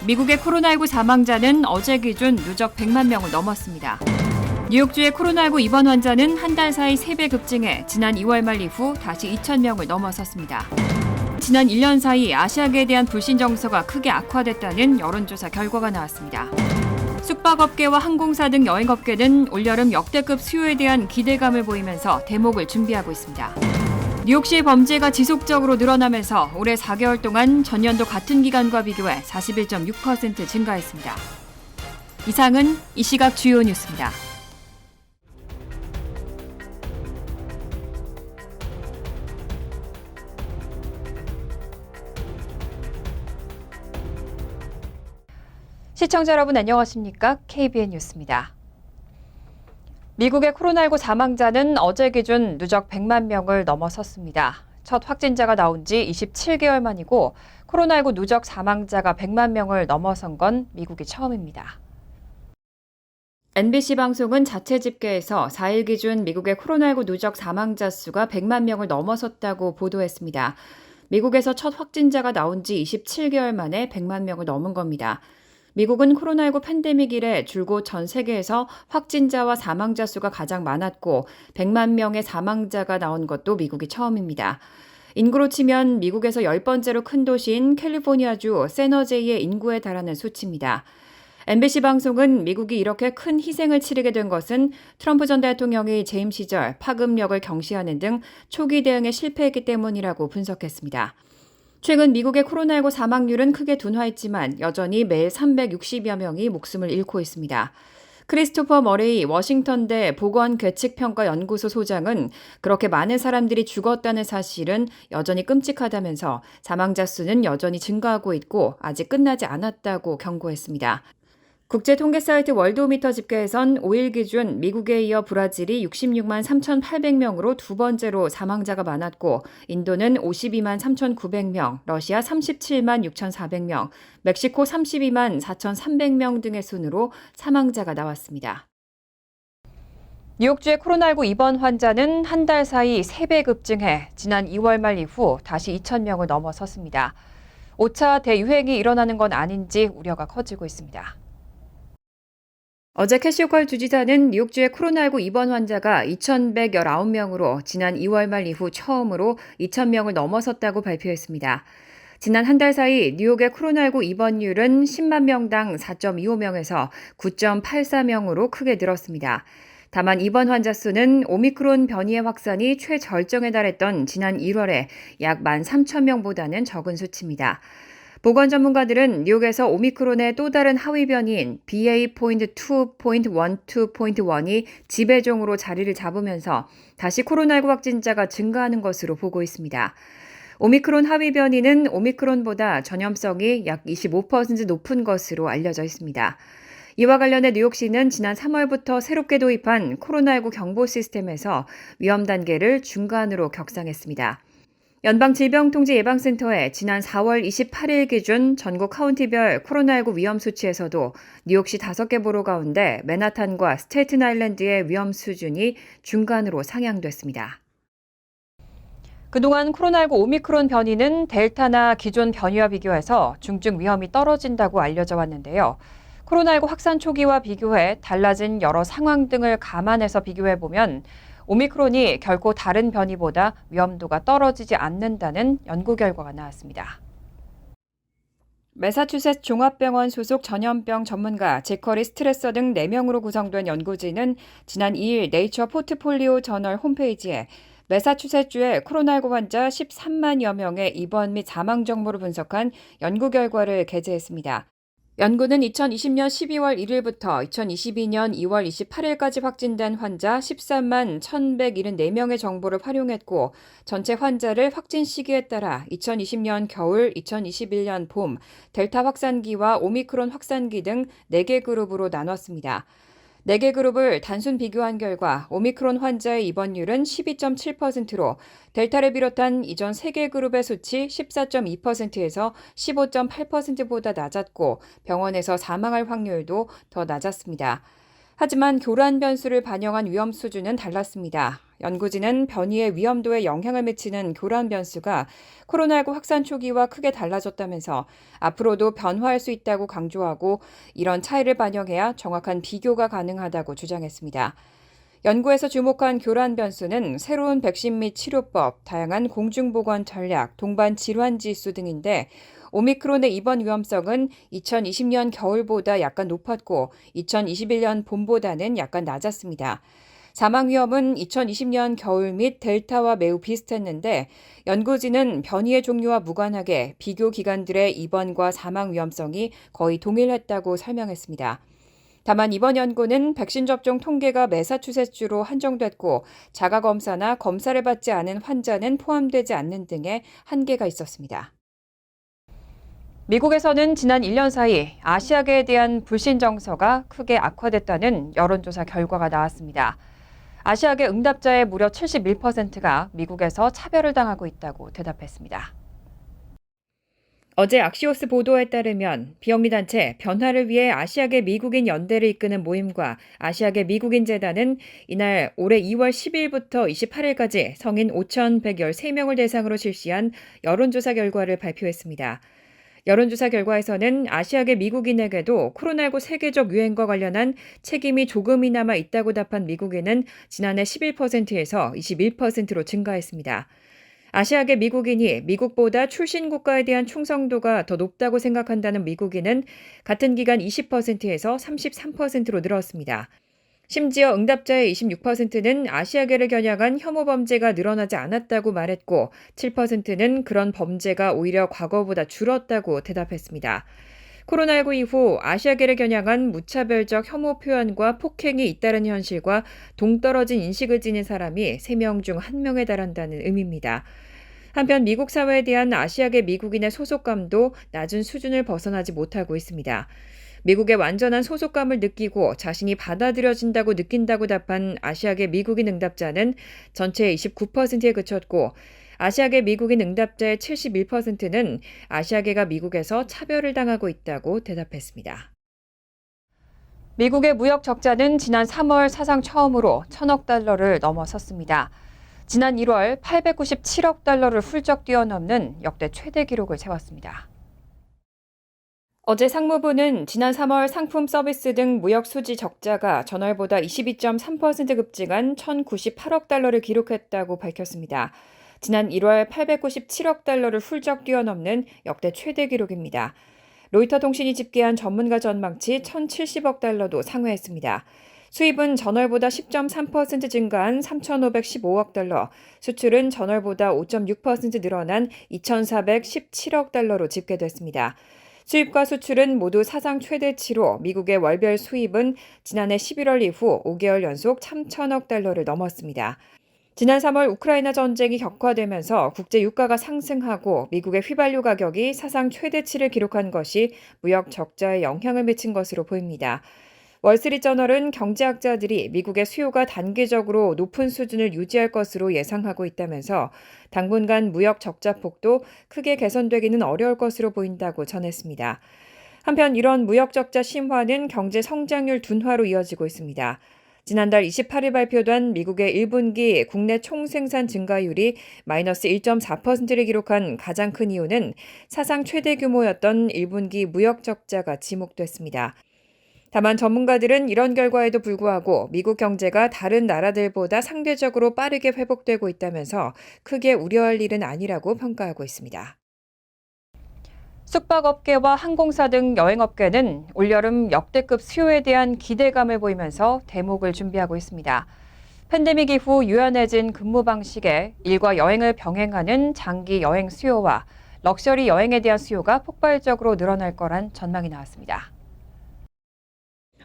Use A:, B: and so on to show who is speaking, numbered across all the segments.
A: 미국의 코로나19 사망자는 어제 기준 누적 100만 명을 넘었습니다. 뉴욕주의 코로나19 입원 환자는 한 달 사이 3배 급증해 지난 2월 말 이후 다시 2,000명을 넘어섰습니다. 지난 1년 사이 아시아계에 대한 불신 정서가 크게 악화됐다는 여론조사 결과가 나왔습니다. 숙박업계와 항공사 등 여행업계는 올여름 역대급 수요에 대한 기대감을 보이면서 대목을 준비하고 있습니다. 뉴욕시의 범죄가 지속적으로 늘어나면서 올해 4개월 동안 전년도 같은 기간과 비교해 41.6% 증가했습니다. 이상은 이 시각 주요 뉴스입니다. 시청자 여러분 안녕하십니까? KBN 뉴스입니다. 미국의 코로나19 사망자는 어제 기준 누적 100만 명을 넘어섰습니다. 첫 확진자가 나온 지 27개월 만이고 코로나19 누적 사망자가 100만 명을 넘어선 건 미국이 처음입니다. NBC 방송은 자체 집계에서 4일 기준 미국의 코로나19 누적 사망자 수가 100만 명을 넘어섰다고 보도했습니다. 미국에서 첫 확진자가 나온 지 27개월 만에 100만 명을 넘은 겁니다. 미국은 코로나19 팬데믹 이래 줄곧 전 세계에서 확진자와 사망자 수가 가장 많았고 100만 명의 사망자가 나온 것도 미국이 처음입니다. 인구로 치면 미국에서 10번째로 큰 도시인 캘리포니아주 샌호제이의 인구에 달하는 수치입니다. MBC 방송은 미국이 이렇게 큰 희생을 치르게 된 것은 트럼프 전 대통령이 재임 시절 파급력을 경시하는 등 초기 대응에 실패했기 때문이라고 분석했습니다. 최근 미국의 코로나19 사망률은 크게 둔화했지만 여전히 매일 360여 명이 목숨을 잃고 있습니다. 크리스토퍼 머레이 워싱턴대 보건괴측평가연구소 소장은 그렇게 많은 사람들이 죽었다는 사실은 여전히 끔찍하다면서 사망자 수는 여전히 증가하고 있고 아직 끝나지 않았다고 경고했습니다. 국제 통계 사이트 월드오미터 집계에선 5일 기준 미국에 이어 브라질이 66만 3,800명으로 두 번째로 사망자가 많았고 인도는 52만 3,900명, 러시아 37만 6,400명, 멕시코 32만 4,300명 등의 순으로 사망자가 나왔습니다. 뉴욕주의 코로나19 입원 환자는 한 달 사이 3배 급증해 지난 2월 말 이후 다시 2,000명을 넘어섰습니다. 5차 대유행이 일어나는 건 아닌지 우려가 커지고 있습니다. 어제 캐시오컬 주지사는 뉴욕주의 코로나19 입원 환자가 2,119명으로 지난 2월 말 이후 처음으로 2,000명을 넘어섰다고 발표했습니다. 지난 한 달 사이 뉴욕의 코로나19 입원율은 10만 명당 4.25명에서 9.84명으로 크게 늘었습니다. 다만 입원 환자 수는 오미크론 변이의 확산이 최절정에 달했던 지난 1월에 약 13,000명보다는 적은 수치입니다. 보건 전문가들은 뉴욕에서 오미크론의 또 다른 하위 변이인 BA.2.12.1이 지배종으로 자리를 잡으면서 다시 코로나19 확진자가 증가하는 것으로 보고 있습니다. 오미크론 하위 변이는 오미크론보다 전염성이 약 25% 높은 것으로 알려져 있습니다. 이와 관련해 뉴욕시는 지난 3월부터 새롭게 도입한 코로나19 경보 시스템에서 위험 단계를 중간으로 격상했습니다. 연방질병통제예방센터의 지난 4월 28일 기준 전국 카운티별 코로나19 위험 수치에서도 뉴욕시 5개 보로 가운데 맨하탄과 스테이튼 아일랜드의 위험 수준이 중간으로 상향됐습니다. 그동안 코로나19 오미크론 변이는 델타나 기존 변이와 비교해서 중증 위험이 떨어진다고 알려져 왔는데요. 코로나19 확산 초기와 비교해 달라진 여러 상황 등을 감안해서 비교해보면 오미크론이 결코 다른 변이보다 위험도가 떨어지지 않는다는 연구 결과가 나왔습니다. 매사추세츠 종합병원 소속 전염병 전문가 제커리 스트레서 등 4명으로 구성된 연구진은 지난 2일 네이처 포트폴리오 저널 홈페이지에 매사추세츠주의 코로나19 환자 13만여 명의 입원 및 사망 정보를 분석한 연구 결과를 게재했습니다. 연구는 2020년 12월 1일부터 2022년 2월 28일까지 확진된 환자 13만 1,174명의 정보를 활용했고 전체 환자를 확진 시기에 따라 2020년 겨울, 2021년 봄, 델타 확산기와 오미크론 확산기 등 4개 그룹으로 나눴습니다. 4개 그룹을 단순 비교한 결과 오미크론 환자의 입원율은 12.7%로 델타를 비롯한 이전 3개 그룹의 수치 14.2%에서 15.8%보다 낮았고 병원에서 사망할 확률도 더 낮았습니다. 하지만 교란 변수를 반영한 위험 수준은 달랐습니다. 연구진은 변이의 위험도에 영향을 미치는 교란 변수가 코로나19 확산 초기와 크게 달라졌다면서 앞으로도 변화할 수 있다고 강조하고 이런 차이를 반영해야 정확한 비교가 가능하다고 주장했습니다. 연구에서 주목한 교란 변수는 새로운 백신 및 치료법, 다양한 공중보건 전략, 동반 질환 지수 등인데 오미크론의 입원 위험성은 2020년 겨울보다 약간 높았고 2021년 봄보다는 약간 낮았습니다. 사망 위험은 2020년 겨울 및 델타와 매우 비슷했는데 연구진은 변이의 종류와 무관하게 비교 기간들의 입원과 사망 위험성이 거의 동일했다고 설명했습니다. 다만 이번 연구는 백신 접종 통계가 매사추세츠로 한정됐고 자가검사나 검사를 받지 않은 환자는 포함되지 않는 등의 한계가 있었습니다. 미국에서는 지난 1년 사이 아시아계에 대한 불신 정서가 크게 악화됐다는 여론조사 결과가 나왔습니다. 아시아계 응답자의 무려 71%가 미국에서 차별을 당하고 있다고 대답했습니다. 어제 악시오스 보도에 따르면 비영리단체 변화를 위해 아시아계 미국인 연대를 이끄는 모임과 아시아계 미국인 재단은 이날 올해 2월 10일부터 28일까지 성인 5,113명을 대상으로 실시한 여론조사 결과를 발표했습니다. 여론조사 결과에서는 아시아계 미국인에게도 코로나19 세계적 유행과 관련한 책임이 조금이나마 있다고 답한 미국인은 지난해 11%에서 21%로 증가했습니다. 아시아계 미국인이 미국보다 출신 국가에 대한 충성도가 더 높다고 생각한다는 미국인은 같은 기간 20%에서 33%로 늘었습니다. 심지어 응답자의 26%는 아시아계를 겨냥한 혐오 범죄가 늘어나지 않았다고 말했고 7%는 그런 범죄가 오히려 과거보다 줄었다고 대답했습니다. 코로나19 이후 아시아계를 겨냥한 무차별적 혐오 표현과 폭행이 잇따른 현실과 동떨어진 인식을 지닌 사람이 3명 중 1명에 달한다는 의미입니다. 한편 미국 사회에 대한 아시아계 미국인의 소속감도 낮은 수준을 벗어나지 못하고 있습니다. 미국의 완전한 소속감을 느끼고 자신이 받아들여진다고 느낀다고 답한 아시아계 미국인 응답자는 전체의 29%에 그쳤고 아시아계 미국인 응답자의 71%는 아시아계가 미국에서 차별을 당하고 있다고 대답했습니다. 미국의 무역 적자는 지난 3월 사상 처음으로 1,000억 달러를 넘어섰습니다. 지난 1월 897억 달러를 훌쩍 뛰어넘는 역대 최대 기록을 세웠습니다. 어제 상무부는 지난 3월 상품 서비스 등 무역 수지 적자가 전월보다 22.3% 급증한 1,098억 달러를 기록했다고 밝혔습니다. 지난 1월 897억 달러를 훌쩍 뛰어넘는 역대 최대 기록입니다. 로이터 통신이 집계한 전문가 전망치 1,070억 달러도 상회했습니다. 수입은 전월보다 10.3% 증가한 3,515억 달러, 수출은 전월보다 5.6% 늘어난 2,417억 달러로 집계됐습니다. 수입과 수출은 모두 사상 최대치로 미국의 월별 수입은 지난해 11월 이후 5개월 연속 3,000억 달러를 넘었습니다. 지난 3월 우크라이나 전쟁이 격화되면서 국제 유가가 상승하고 미국의 휘발유 가격이 사상 최대치를 기록한 것이 무역 적자에 영향을 미친 것으로 보입니다. 월스트리트저널은 경제학자들이 미국의 수요가 단기적으로 높은 수준을 유지할 것으로 예상하고 있다면서 당분간 무역 적자 폭도 크게 개선되기는 어려울 것으로 보인다고 전했습니다. 한편 이런 무역 적자 심화는 경제 성장률 둔화로 이어지고 있습니다. 지난달 28일 발표된 미국의 1분기 국내 총생산 증가율이 마이너스 1.4%를 기록한 가장 큰 이유는 사상 최대 규모였던 1분기 무역 적자가 지목됐습니다. 다만 전문가들은 이런 결과에도 불구하고 미국 경제가 다른 나라들보다 상대적으로 빠르게 회복되고 있다면서 크게 우려할 일은 아니라고 평가하고 있습니다. 숙박업계와 항공사 등 여행업계는 올여름 역대급 수요에 대한 기대감을 보이면서 대목을 준비하고 있습니다. 팬데믹 이후 유연해진 근무 방식에 일과 여행을 병행하는 장기 여행 수요와 럭셔리 여행에 대한 수요가 폭발적으로 늘어날 거란 전망이 나왔습니다.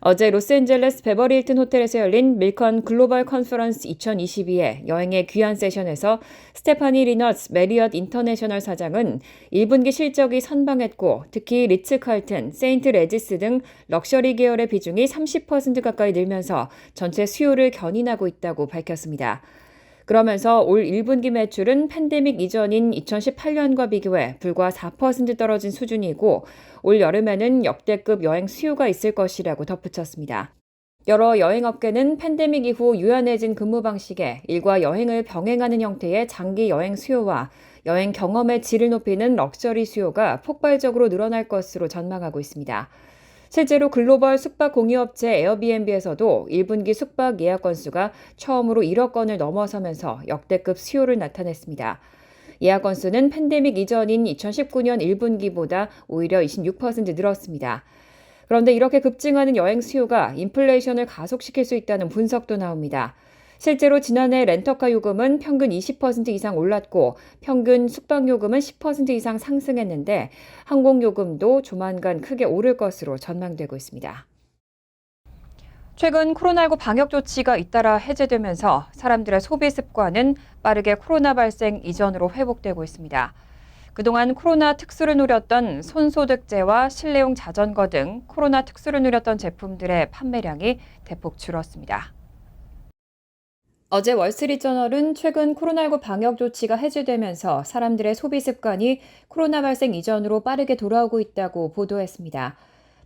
A: 어제 로스앤젤레스 베버리 힐튼 호텔에서 열린 밀컨 글로벌 컨퍼런스 2022의 여행의 귀한 세션에서 스테파니 리너츠 메리엇 인터내셔널 사장은 1분기 실적이 선방했고 특히 리츠 칼튼, 세인트 레지스 등 럭셔리 계열의 비중이 30% 가까이 늘면서 전체 수요를 견인하고 있다고 밝혔습니다. 그러면서 올 1분기 매출은 팬데믹 이전인 2018년과 비교해 불과 4% 떨어진 수준이고 올 여름에는 역대급 여행 수요가 있을 것이라고 덧붙였습니다. 여러 여행업계는 팬데믹 이후 유연해진 근무 방식에 일과 여행을 병행하는 형태의 장기 여행 수요와 여행 경험의 질을 높이는 럭셔리 수요가 폭발적으로 늘어날 것으로 전망하고 있습니다. 실제로 글로벌 숙박 공유업체 에어비앤비에서도 1분기 숙박 예약 건수가 처음으로 1억 건을 넘어서면서 역대급 수요를 나타냈습니다. 예약 건수는 팬데믹 이전인 2019년 1분기보다 오히려 26% 늘었습니다. 그런데 이렇게 급증하는 여행 수요가 인플레이션을 가속시킬 수 있다는 분석도 나옵니다. 실제로 지난해 렌터카 요금은 평균 20% 이상 올랐고 평균 숙박요금은 10% 이상 상승했는데 항공요금도 조만간 크게 오를 것으로 전망되고 있습니다. 최근 코로나19 방역 조치가 잇따라 해제되면서 사람들의 소비 습관은 빠르게 코로나 발생 이전으로 회복되고 있습니다. 그동안 코로나 특수를 노렸던 손소독제와 실내용 자전거 등 코로나 특수를 노렸던 제품들의 판매량이 대폭 줄었습니다. 어제 월스트리트저널은 최근 코로나19 방역 조치가 해제되면서 사람들의 소비 습관이 코로나 발생 이전으로 빠르게 돌아오고 있다고 보도했습니다.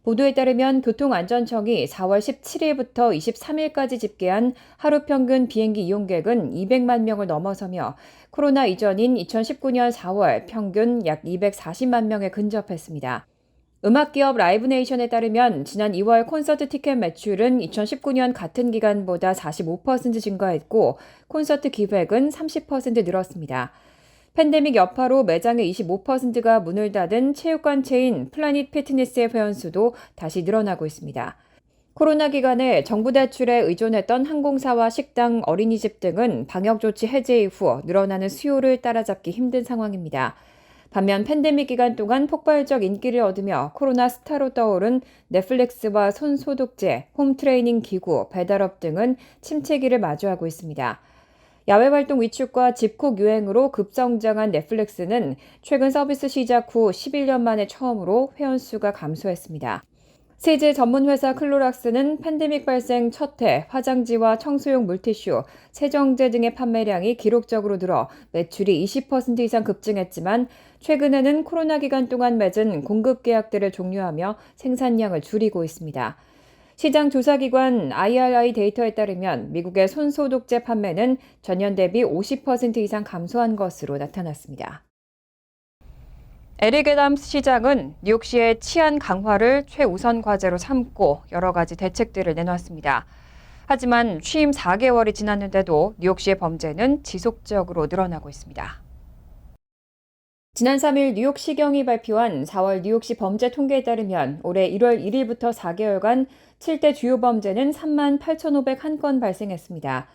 A: 보도에 따르면 교통안전청이 4월 17일부터 23일까지 집계한 하루 평균 비행기 이용객은 200만 명을 넘어서며 코로나 이전인 2019년 4월 평균 약 240만 명에 근접했습니다. 음악기업 라이브네이션에 따르면 지난 2월 콘서트 티켓 매출은 2019년 같은 기간보다 45% 증가했고 콘서트 기획은 30% 늘었습니다. 팬데믹 여파로 매장의 25%가 문을 닫은 체육관 체인 플라닛 피트니스의 회원수도 다시 늘어나고 있습니다. 코로나 기간에 정부 대출에 의존했던 항공사와 식당, 어린이집 등은 방역 조치 해제 이후 늘어나는 수요를 따라잡기 힘든 상황입니다. 반면 팬데믹 기간 동안 폭발적 인기를 얻으며 코로나 스타로 떠오른 넷플릭스와 손소독제, 홈트레이닝 기구, 배달업 등은 침체기를 마주하고 있습니다. 야외 활동 위축과 집콕 유행으로 급성장한 넷플릭스는 최근 서비스 시작 후 11년 만에 처음으로 회원수가 감소했습니다. 세제 전문 회사 클로락스는 팬데믹 발생 첫 해 화장지와 청소용 물티슈, 세정제 등의 판매량이 기록적으로 늘어 매출이 20% 이상 급증했지만 최근에는 코로나 기간 동안 맺은 공급 계약들을 종료하며 생산량을 줄이고 있습니다. 시장 조사기관 IRI 데이터에 따르면 미국의 손소독제 판매는 전년 대비 50% 이상 감소한 것으로 나타났습니다. 에릭 애담스 시장은 뉴욕시의 치안 강화를 최우선 과제로 삼고 여러 가지 대책들을 내놨습니다. 하지만 취임 4개월이 지났는데도 뉴욕시의 범죄는 지속적으로 늘어나고 있습니다. 지난 3일 뉴욕시경이 발표한 4월 뉴욕시 범죄 통계에 따르면 올해 1월 1일부터 4개월간 7대 주요 범죄는 38,501건 발생했습니다.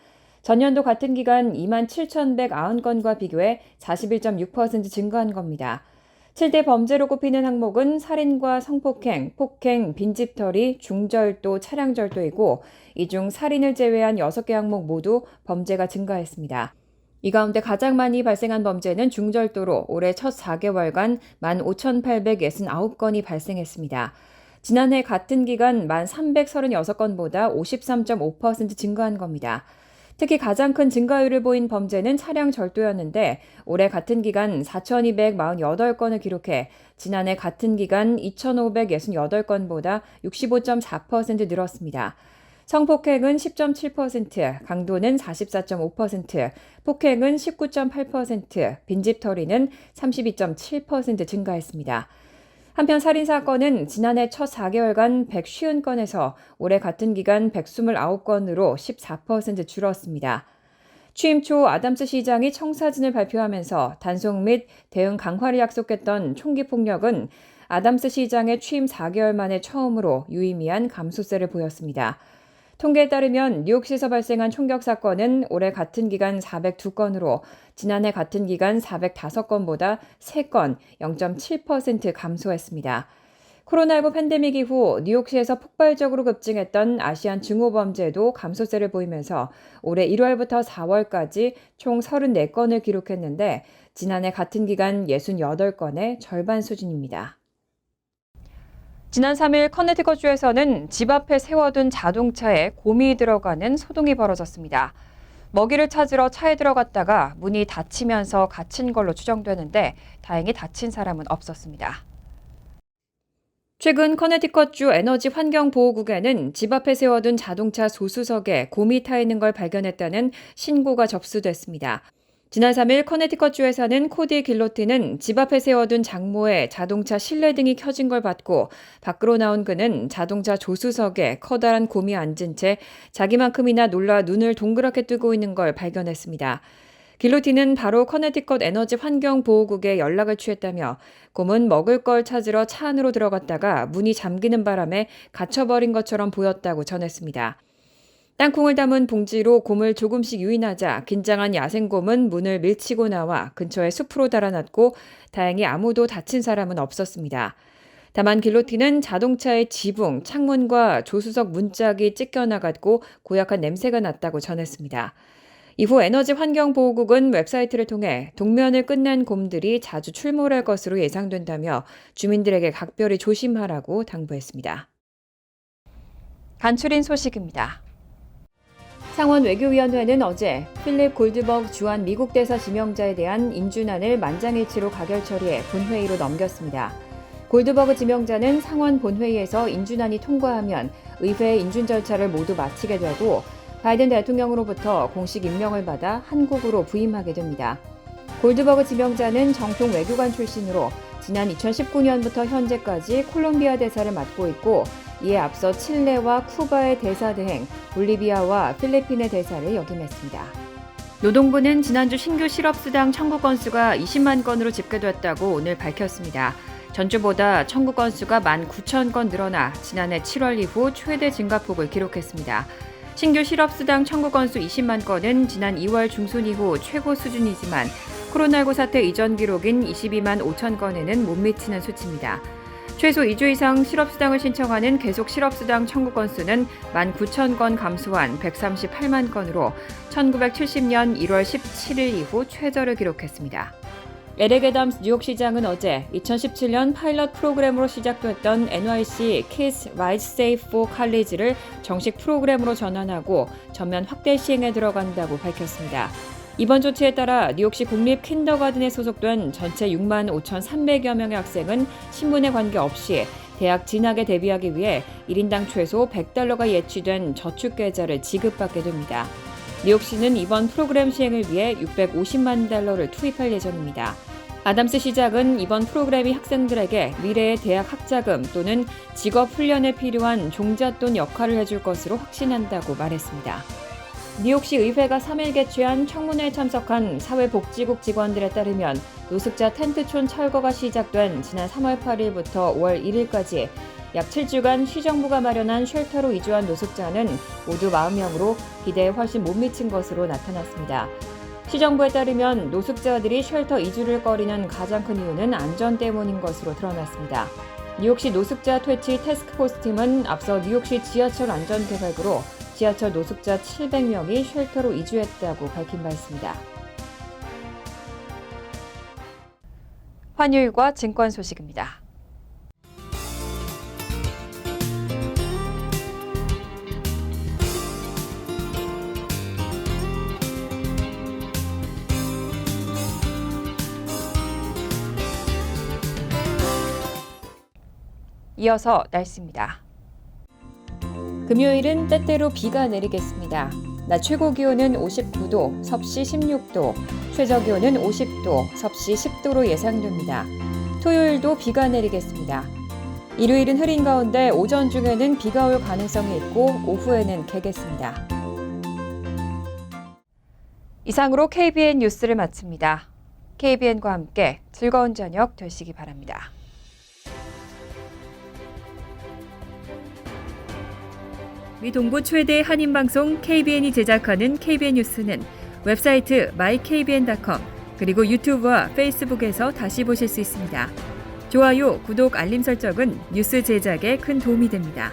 A: 전년도 같은 기간 27,190건과 비교해 41.6% 증가한 겁니다. 7대 범죄로 꼽히는 항목은 살인과 성폭행, 폭행, 빈집털이, 중절도, 차량절도이고 이 중 살인을 제외한 6개 항목 모두 범죄가 증가했습니다. 이 가운데 가장 많이 발생한 범죄는 중절도로 올해 첫 4개월간 15,869건이 발생했습니다. 지난해 같은 기간 1,336건보다 53.5% 증가한 겁니다. 특히 가장 큰 증가율을 보인 범죄는 차량 절도였는데 올해 같은 기간 4,248건을 기록해 지난해 같은 기간 2,568건보다 65.4% 늘었습니다. 성폭행은 10.7%, 강도는 44.5%, 폭행은 19.8%, 빈집털이는 32.7% 증가했습니다. 한편 살인사건은 지난해 첫 4개월간 150건에서 올해 같은 기간 129건으로 14% 줄었습니다. 취임 초 아담스 시장이 청사진을 발표하면서 단속 및 대응 강화를 약속했던 총기 폭력은 아담스 시장의 취임 4개월 만에 처음으로 유의미한 감소세를 보였습니다. 통계에 따르면 뉴욕시에서 발생한 총격 사건은 올해 같은 기간 402건으로 지난해 같은 기간 405건보다 3건, 0.7% 감소했습니다. 코로나19 팬데믹 이후 뉴욕시에서 폭발적으로 급증했던 아시안 증오범죄도 감소세를 보이면서 올해 1월부터 4월까지 총 34건을 기록했는데 지난해 같은 기간 68건의 절반 수준입니다. 지난 3일 커네티컷주에서는 집 앞에 세워둔 자동차에 곰이 들어가는 소동이 벌어졌습니다. 먹이를 찾으러 차에 들어갔다가 문이 닫히면서 갇힌 걸로 추정되는데 다행히 다친 사람은 없었습니다. 최근 커네티컷주 에너지 환경보호국에는 집 앞에 세워둔 자동차 조수석에 곰이 타 있는 걸 발견했다는 신고가 접수됐습니다. 지난 3일 커네티컷주에 사는 코디 길로티는 집 앞에 세워둔 장모의 자동차 실내등이 켜진 걸 봤고 밖으로 나온 그는 자동차 조수석에 커다란 곰이 앉은 채 자기만큼이나 놀라 눈을 동그랗게 뜨고 있는 걸 발견했습니다. 길로티는 바로 커네티컷 에너지 환경보호국에 연락을 취했다며 곰은 먹을 걸 찾으러 차 안으로 들어갔다가 문이 잠기는 바람에 갇혀버린 것처럼 보였다고 전했습니다. 땅콩을 담은 봉지로 곰을 조금씩 유인하자 긴장한 야생곰은 문을 밀치고 나와 근처의 숲으로 달아났고 다행히 아무도 다친 사람은 없었습니다. 다만 길로티는 자동차의 지붕, 창문과 조수석 문짝이 찢겨나갔고 고약한 냄새가 났다고 전했습니다. 이후 에너지환경보호국은 웹사이트를 통해 동면을 끝낸 곰들이 자주 출몰할 것으로 예상된다며 주민들에게 각별히 조심하라고 당부했습니다. 간추린 소식입니다. 상원 외교위원회는 어제 필립 골드버그 주한 미국 대사 지명자에 대한 인준안을 만장일치로 가결 처리해 본회의로 넘겼습니다. 골드버그 지명자는 상원 본회의에서 인준안이 통과하면 의회의 인준 절차를 모두 마치게 되고 바이든 대통령으로부터 공식 임명을 받아 한국으로 부임하게 됩니다. 골드버그 지명자는 정통 외교관 출신으로 지난 2019년부터 현재까지 콜롬비아 대사를 맡고 있고 이에 앞서 칠레와 쿠바의 대사 대행, 볼리비아와 필리핀의 대사를 역임했습니다. 노동부는 지난주 신규 실업수당 청구 건수가 20만 건으로 집계됐다고 오늘 밝혔습니다. 전주보다 청구 건수가 19,000건 늘어나 지난해 7월 이후 최대 증가폭을 기록했습니다. 신규 실업수당 청구 건수 20만 건은 지난 2월 중순 이후 최고 수준이지만 코로나19 사태 이전 기록인 22만 5천 건에는 못 미치는 수치입니다. 최소 2주 이상 실업수당을 신청하는 계속 실업수당 청구 건수는 19,000건 감소한 138만 건으로 1970년 1월 17일 이후 최저를 기록했습니다. 에릭 애덤스 뉴욕시장은 어제 2017년 파일럿 프로그램으로 시작됐던 NYC Kids Ride Safe for College를 정식 프로그램으로 전환하고 전면 확대 시행에 들어간다고 밝혔습니다. 이번 조치에 따라 뉴욕시 국립 킨더가든에 소속된 전체 6만 5,300여 명의 학생은 신분에 관계없이 대학 진학에 대비하기 위해 1인당 최소 $100가 예치된 저축계좌를 지급받게 됩니다. 뉴욕시는 이번 프로그램 시행을 위해 $650만 투입할 예정입니다. 아담스 시장은 이번 프로그램이 학생들에게 미래의 대학 학자금 또는 직업 훈련에 필요한 종잣돈 역할을 해줄 것으로 확신한다고 말했습니다. 뉴욕시 의회가 3일 개최한 청문회에 참석한 사회복지국 직원들에 따르면 노숙자 텐트촌 철거가 시작된 지난 3월 8일부터 5월 1일까지 약 7주간 시정부가 마련한 쉘터로 이주한 노숙자는 모두 40명으로 기대에 훨씬 못 미친 것으로 나타났습니다. 시정부에 따르면 노숙자들이 쉘터 이주를 꺼리는 가장 큰 이유는 안전 때문인 것으로 드러났습니다. 뉴욕시 노숙자 퇴치 태스크포스 팀은 앞서 뉴욕시 지하철 안전계획으로 지하철 노숙자 700명이 쉘터로 이주했다고 밝힌 바 있습니다. 환율과 증권 소식입니다. 이어서 날씨입니다. 금요일은 때때로 비가 내리겠습니다. 낮 최고 기온은 59도, 섭씨 16도, 최저 기온은 50도, 섭씨 10도로 예상됩니다. 토요일도 비가 내리겠습니다. 일요일은 흐린 가운데 오전 중에는 비가 올 가능성이 있고 오후에는 개겠습니다. 이상으로 KBN 뉴스를 마칩니다. KBN과 함께 즐거운 저녁 되시기 바랍니다. 미 동부 최대 한인방송 KBN이 제작하는 KBN 뉴스는 웹사이트 mykbn.com 그리고 유튜브와 페이스북에서 다시 보실 수 있습니다. 좋아요, 구독, 알림 설정은 뉴스 제작에 큰 도움이 됩니다.